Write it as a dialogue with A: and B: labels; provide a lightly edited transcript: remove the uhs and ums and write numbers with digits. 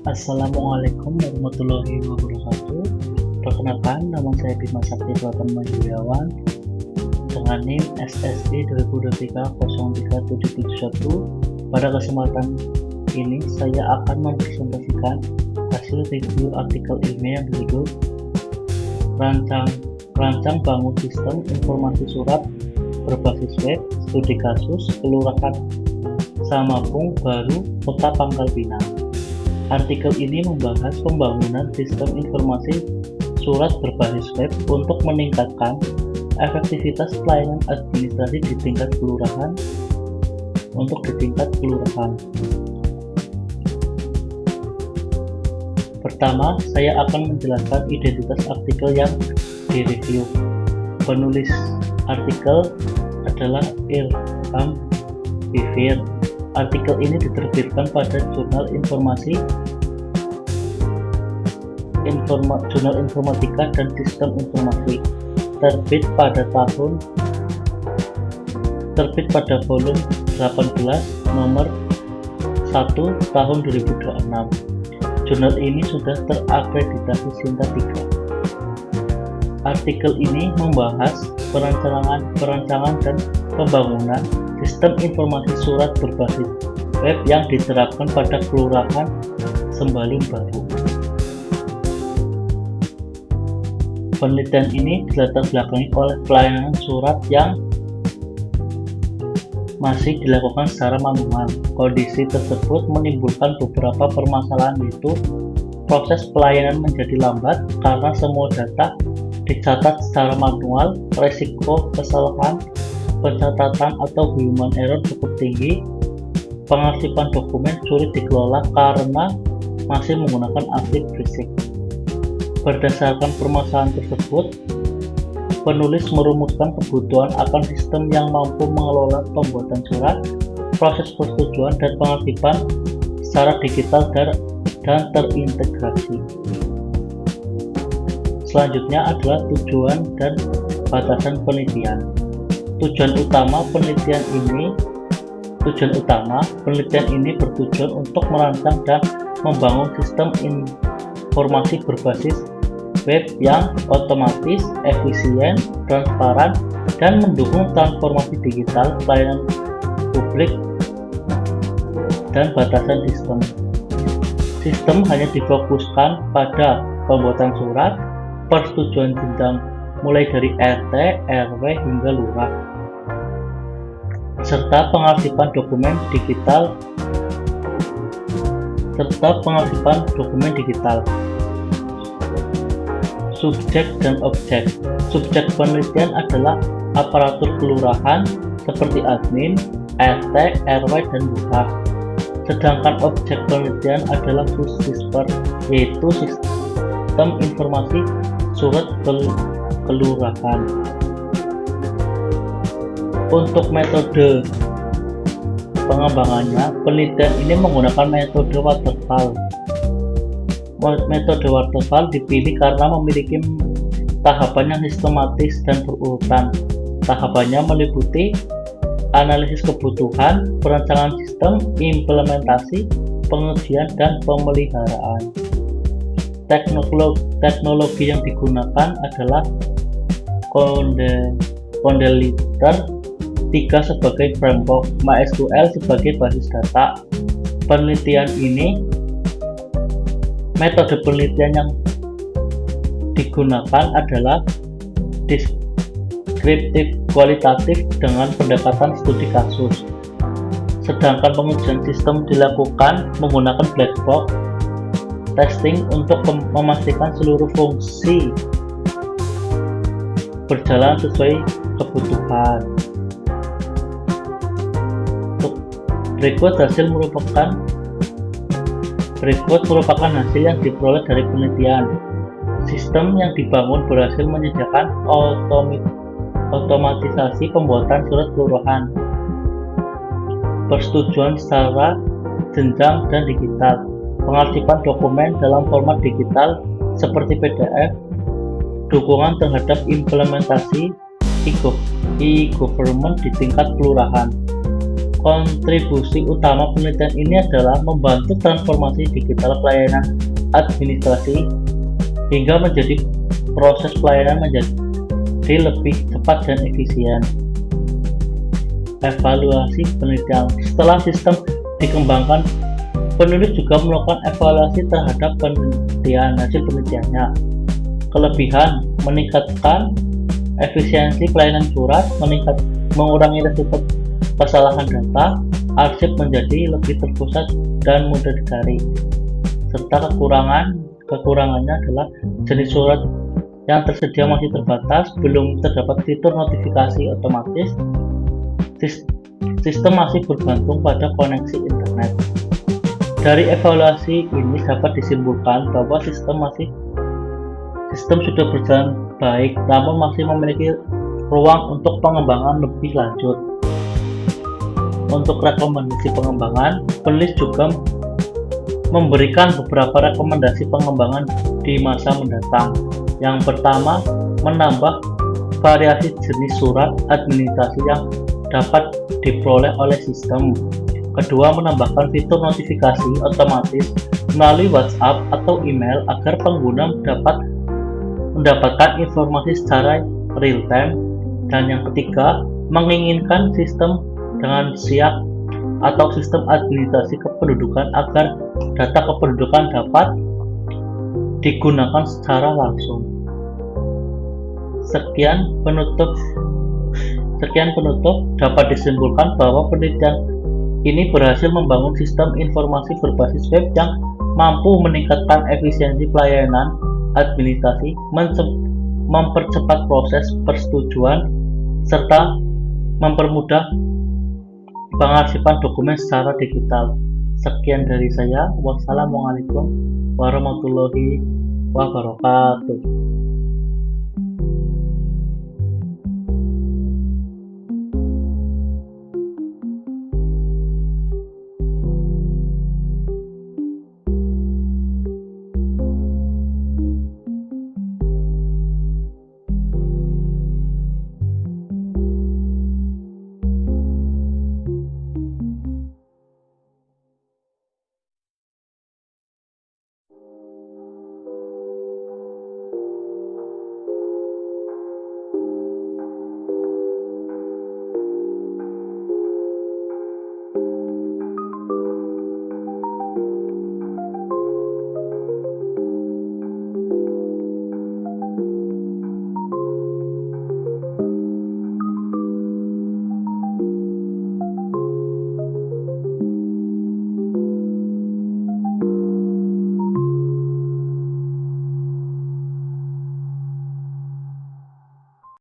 A: Assalamualaikum warahmatullahi wabarakatuh. Perkenalkan, nama saya Bima Sakti Pratama Yuliawan dengan NIM SSI 2023-03771. Pada kesempatan ini saya akan mempresentasikan hasil review artikel ilmiah yang berjudul Rancang Bangun Sistem Informasi Surat Berbasis Web Studi Kasus Kelurahan Samapung Baru, Kota Pangkal Pinang. Artikel ini membahas pembangunan sistem informasi surat berbasis web untuk meningkatkan efektivitas pelayanan administrasi di tingkat kelurahan. Pertama, saya akan menjelaskan identitas artikel yang direview. Penulis artikel adalah Ilham Bivir. Artikel ini diterbitkan pada Jurnal Informatika dan Sistem Informasi, terbit pada volume 18 nomor 1 tahun 2026. Jurnal ini sudah terakreditasi Sinta 3. Artikel ini membahas perancangan dan pembangunan sistem informasi surat berbasis web yang diterapkan pada Kelurahan Sembaling Baru. Penelitian ini dilatar belakangi oleh pelayanan surat yang masih dilakukan secara manual. Kondisi tersebut menimbulkan beberapa permasalahan, yaitu proses pelayanan menjadi lambat karena semua data dicatat secara manual, resiko kesalahan pencatatan atau human error cukup tinggi, pengarsipan dokumen sulit dikelola karena masih menggunakan arsip fisik. Berdasarkan permasalahan tersebut, penulis merumuskan kebutuhan akan sistem yang mampu mengelola pembuatan surat, proses persetujuan dan pengarsipan secara digital dan terintegrasi. Selanjutnya adalah tujuan dan batasan penelitian. Tujuan utama penelitian ini bertujuan untuk merancang dan membangun sistem informasi berbasis web yang otomatis, efisien, transparan, dan mendukung transformasi digital pelayanan publik dan batasan sistem. Sistem hanya difokuskan pada pembuatan surat, persetujuan jenjang mulai dari RT, RW hingga lurah, serta pengarsipan dokumen digital. Subjek dan objek. Subjek penelitian adalah aparatur kelurahan seperti admin, RT, RW, dan lurah. Sedangkan objek penelitian adalah SUSISPER, yaitu sistem informasi surat kelurahan. Untuk metode pengembangannya, penelitian ini menggunakan metode waterfall. Metode waterfall dipilih karena memiliki tahapan yang sistematis dan berurutan. Tahapannya meliputi analisis kebutuhan, perancangan sistem, implementasi, pengujian, dan pemeliharaan. Teknologi yang digunakan adalah Condeliter 3 sebagai framework, MySQL sebagai basis data. Metode penelitian yang digunakan adalah deskriptif kualitatif dengan pendekatan studi kasus. Sedangkan pengujian sistem dilakukan menggunakan black box testing untuk memastikan seluruh fungsi berjalan sesuai kebutuhan. Berikut merupakan hasil yang diperoleh dari penelitian. Sistem yang dibangun berhasil menyediakan otomatisasi pembuatan surat kelurahan, persetujuan secara jenjang dan digital, pengarsipan dokumen dalam format digital seperti PDF, dukungan terhadap implementasi e-government di tingkat kelurahan, Kontribusi utama penelitian ini adalah membantu transformasi digital pelayanan administrasi hingga menjadi proses pelayanan menjadi lebih cepat dan efisien. Evaluasi penelitian. Setelah sistem dikembangkan, penulis juga melakukan evaluasi terhadap hasil penelitiannya. Kelebihan: meningkatkan efisiensi pelayanan surat, mengurangi resiko kesalahan data, arsip menjadi lebih terpusat dan mudah dicari. Serta kekurangannya adalah jenis surat yang tersedia masih terbatas, belum terdapat fitur notifikasi otomatis, sistem masih bergantung pada koneksi internet. Dari evaluasi ini dapat disimpulkan bahwa sistem sudah berjalan baik, namun masih memiliki ruang untuk pengembangan lebih lanjut. Untuk rekomendasi pengembangan, penulis juga memberikan beberapa rekomendasi pengembangan di masa mendatang. Yang pertama, menambah variasi jenis surat administrasi yang dapat diperoleh oleh sistem. Kedua, menambahkan fitur notifikasi otomatis melalui WhatsApp atau email agar pengguna dapat mendapatkan informasi secara real time. Dan yang ketiga, menginginkan sistem dengan siap atau sistem administrasi kependudukan agar data kependudukan dapat digunakan secara langsung. Sekian penutup dapat disimpulkan bahwa penelitian ini berhasil membangun sistem informasi berbasis web yang mampu meningkatkan efisiensi pelayanan administrasi, mempercepat proses persetujuan, serta mempermudah pengarsipan dokumen secara digital. Sekian dari saya. Wassalamualaikum warahmatullahi wabarakatuh.